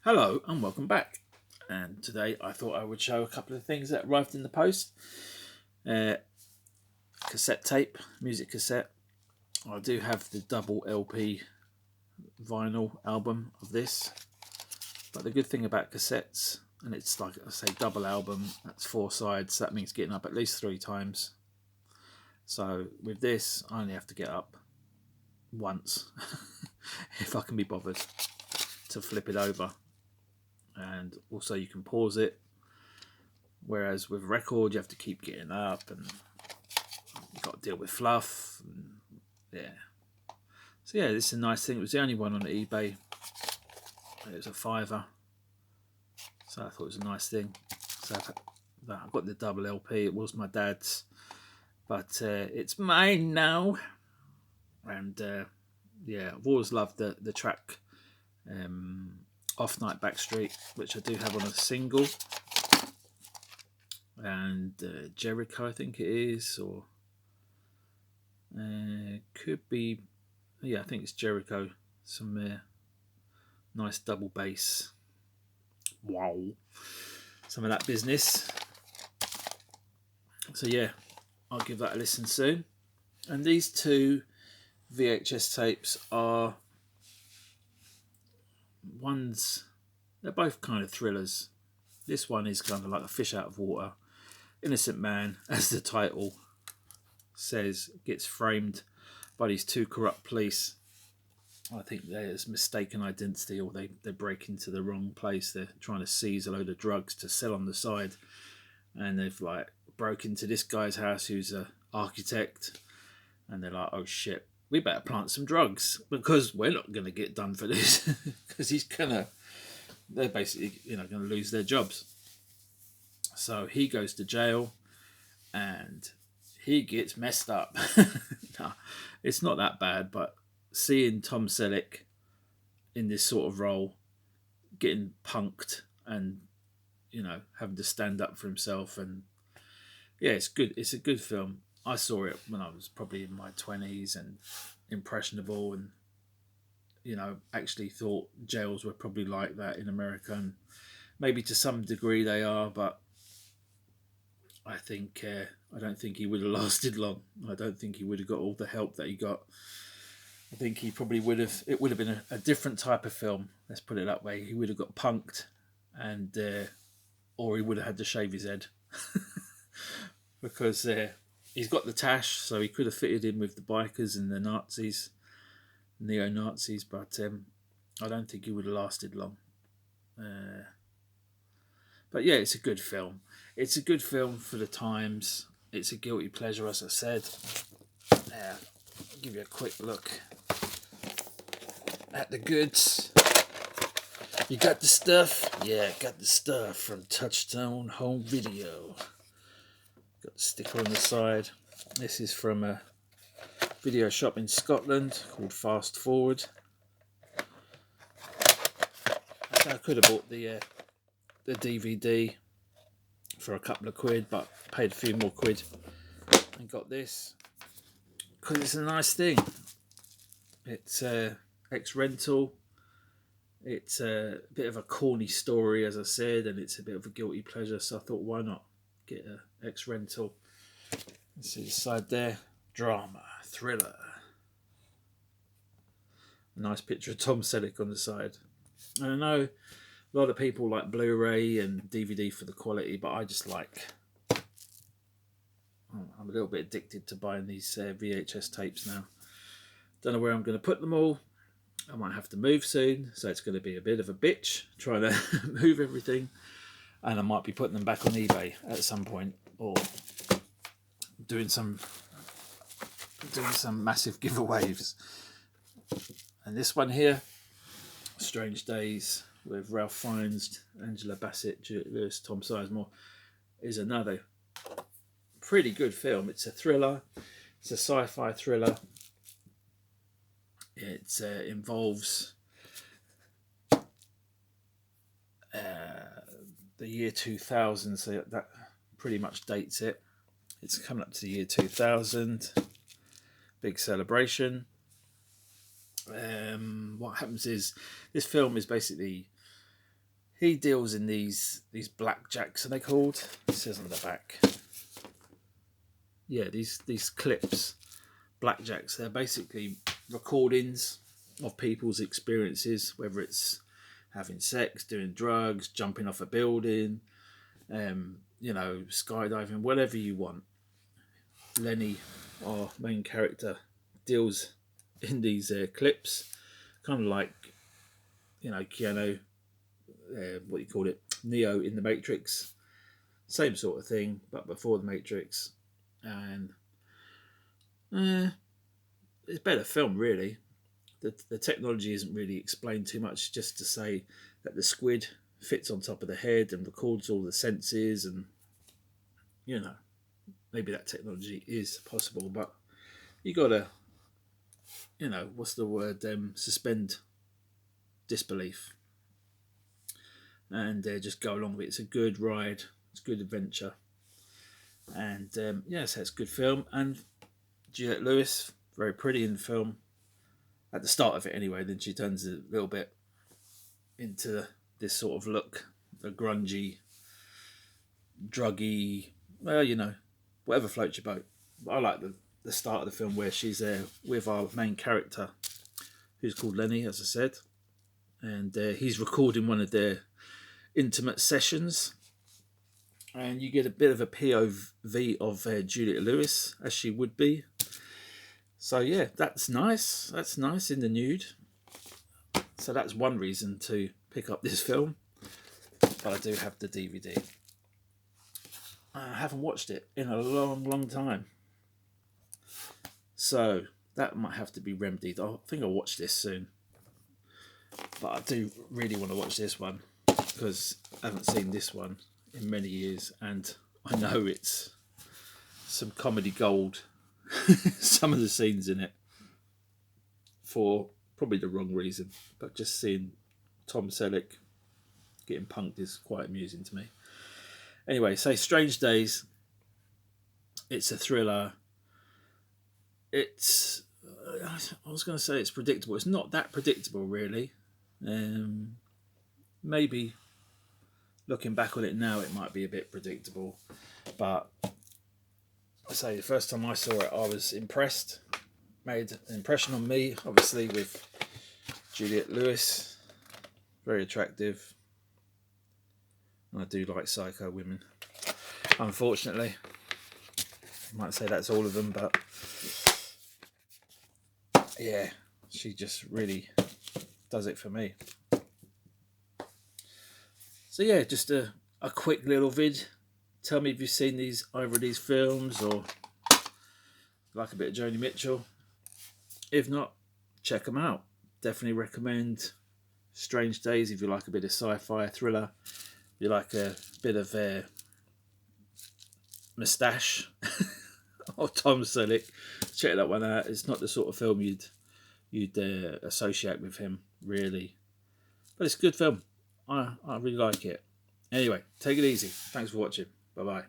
Hello and welcome back. And today I thought I would show a couple of things that arrived in the post. Cassette tape, music cassette. I do have the double LP vinyl album of this. But the good thing about cassettes, and it's like I say double album, that's 4 sides, that means getting up at least 3 times. So with this I only have to get up once if I can be bothered to flip it over. And also you can pause it, whereas with record you have to keep getting up and you've got to deal with fluff and, so this is a nice thing. It was the only one on eBay. It was a £5, so I thought it was a nice thing. So I got the double LP. It was my dad's, but it's mine now. And I've always loved the track Off Night Backstreet, which I do have on a single, and Jericho I think it is, or could be, I think it's Jericho. Some nice double bass, wow, some of that business. So I'll give that a listen soon. And these two VHS tapes are they're both kind of thrillers. This one is kind of like a fish out of water. Innocent man, as the title says, gets framed by these 2 corrupt police. I think there's mistaken identity, or they break into the wrong place. They're trying to seize a load of drugs to sell on the side, and they've broke into this guy's house who's an architect, and they're like, oh shit, we better plant some drugs because we're not going to get done for this because they're basically going to lose their jobs. So he goes to jail and he gets messed up. No, it's not that bad, but seeing Tom Selleck in this sort of role, getting punked and having to stand up for himself, and it's good. It's a good film. I saw it when I was probably in my 20s and impressionable, and actually thought jails were probably like that in America, and maybe to some degree they are, but I don't think he would have lasted long. I don't think he would have got all the help that he got. I think he probably would have. It would have been a different type of film. Let's put it that way. He would have got punked, and or he would have had to shave his head because he's got the tash, so he could have fitted in with the bikers and the Nazis, neo-Nazis. But I don't think he would have lasted long. But it's a good film. It's a good film for the times. It's a guilty pleasure, as I said. I'll give you a quick look at the goods. You got the stuff? Yeah, got the stuff from Touchstone Home Video. Got the sticker on the side. This is from a video shop in Scotland called Fast Forward. I could have bought the DVD for a couple of quid, but paid a few more quid and got this because it's a nice thing. It's Ex Rental. It's a bit of a corny story, as I said, and it's a bit of a guilty pleasure, so I thought, why not get a Ex Rental. See the side there, drama, thriller. A nice picture of Tom Selleck on the side. And I know a lot of people like Blu-ray and DVD for the quality, but I just I'm a little bit addicted to buying these VHS tapes now. Don't know where I'm going to put them all. I might have to move soon, so it's going to be a bit of a bitch trying to move everything. And I might be putting them back on eBay at some point, or doing some massive giveaways. And this one here, Strange Days, with Ralph Fiennes, Angela Bassett, Juliette Lewis, Tom Sizemore, is another pretty good film. It's a thriller. It's a sci-fi thriller. It involves the year 2000, so that pretty much dates it. It's coming up to the year 2000. Big celebration. What happens is this film is basically he deals in these blackjacks, are they called? It says on the back. Yeah, these clips, blackjacks. They're basically recordings of people's experiences, whether it's having sex, doing drugs, jumping off a building, skydiving, whatever you want. Lenny, our main character, deals in these clips, kind of like, Keanu, what you call it, Neo in the Matrix, same sort of thing, but before the Matrix, and it's a better film, really. The technology isn't really explained too much, just to say that the squid fits on top of the head and records all the senses, and maybe that technology is possible, but you gotta, what's the word? Suspend disbelief and just go along with it. It's a good ride. It's a good adventure, and so it's a good film. And Juliette Lewis, very pretty in the film. At the start of it, anyway. Then she turns a little bit into this sort of look, a grungy, druggy. Well, whatever floats your boat. But I like the start of the film where she's there with our main character, who's called Lenny, as I said, and he's recording one of their intimate sessions, and you get a bit of a POV of Juliette Lewis, as she would be. So yeah, that's nice. That's nice in the nude. So that's one reason to pick up this film. But I do have the DVD. I haven't watched it in a long, long time. So that might have to be remedied. I think I'll watch this soon. But I do really want to watch this one, because I haven't seen this one in many years, and I know it's some comedy gold. Some of the scenes in it, for probably the wrong reason, but just seeing Tom Selleck getting punked is quite amusing to me. Anyway, so Strange Days. It's a thriller. It's I was going to say it's predictable. It's not that predictable, really. Maybe looking back on it now, it might be a bit predictable, but I say the first time I saw it, I was impressed. Made an impression on me, obviously, with Juliette Lewis, very attractive. And I do like psycho women, unfortunately. I might say that's all of them, but yeah, she just really does it for me. So yeah, just a quick little vid. Tell me if you've seen either of these films, or like a bit of Joni Mitchell. If not, check them out. Definitely recommend Strange Days if you like a bit of sci-fi thriller. If you like a bit of moustache or Tom Selleck, check that one out. It's not the sort of film you'd associate with him, really, but it's a good film. I really like it. Anyway, take it easy. Thanks for watching. Bye bye.